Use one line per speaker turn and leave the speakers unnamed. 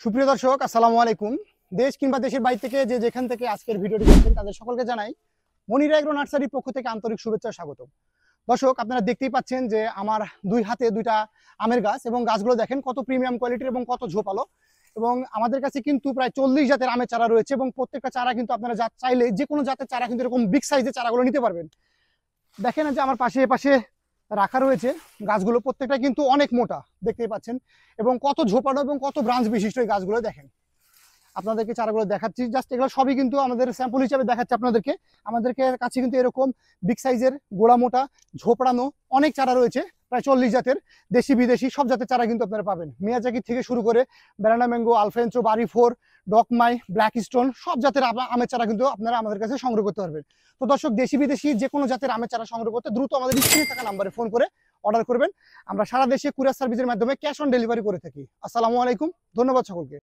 সুপ্রিয় দর্শক, আসসালামু আলাইকুম। দেশ কিংবা দেশের বাইরে থেকে যে যেখান থেকে আজকের ভিডিওটি দেখছেন তাদের সকলকে জানাই মনিরা এগ্রো নার্সারির পক্ষ থেকে আন্তরিক শুভেচ্ছা স্বাগত। দর্শক, আপনারা দেখতেই পাচ্ছেন যে আমার দুই হাতে দুইটা আমের গাছ, এবং গাছগুলো দেখেন কত প্রিমিয়াম কোয়ালিটির এবং কত ঝোপালো। এবং আমাদের কাছে কিন্তু প্রায় 40 জাতের আমের চারা রয়েছে, এবং প্রত্যেকটা চারা কিন্তু আপনারা চাইলে যে কোনো জাতের চারা কিন্তু এরকম বিগ সাইজের চারাগুলো নিতে পারবেন। দেখেন যে আমার পাশে রাখা রয়েছে গাছগুলো, প্রত্যেকটা কিন্তু অনেক মোটা দেখতেই পাচ্ছেন, এবং কত ঝোপানো এবং কত ব্রাঞ্চ বিশিষ্ট এই গাছগুলো দেখেন। আপনাদেরকে চারাগুলো দেখাচ্ছি, জাস্ট এগুলো সবই কিন্তু আমাদের স্যাম্পল হিসাবে দেখাচ্ছি আপনাদেরকে। আমাদেরকে কাছে কিন্তু এরকম বিগ সাইজের গোড়া মোটা ঝোপড়ানো অনেক চারা রয়েছে, প্রায় 40 জাতের, দেশি বিদেশি সব জাতের চারা কিন্তু আপনারা পাবেন। মিয়াজাকি থেকে শুরু করে ব্যানানা ম্যাঙ্গো, আলফেন্সো, বারি ফোর, ডকমাই, ব্ল্যাক স্টোন সব জাতের আমের চারা কিন্তু আপনারা আমাদের কাছে সংগ্রহ করতে পারবেন। তো দর্শক, দেশি বিদেশি যে কোনো জাতের আমের চারা সংগ্রহ করতে দ্রুত আমাদের স্ক্রিনে থাকা নাম্বারে ফোন করে অর্ডার করবেন। আমরা সারা দেশে কুরিয়ার সার্ভিসের মাধ্যমে ক্যাশ অন ডেলিভারি করে থাকি। আসসালামু আলাইকুম, ধন্যবাদ সকলকে।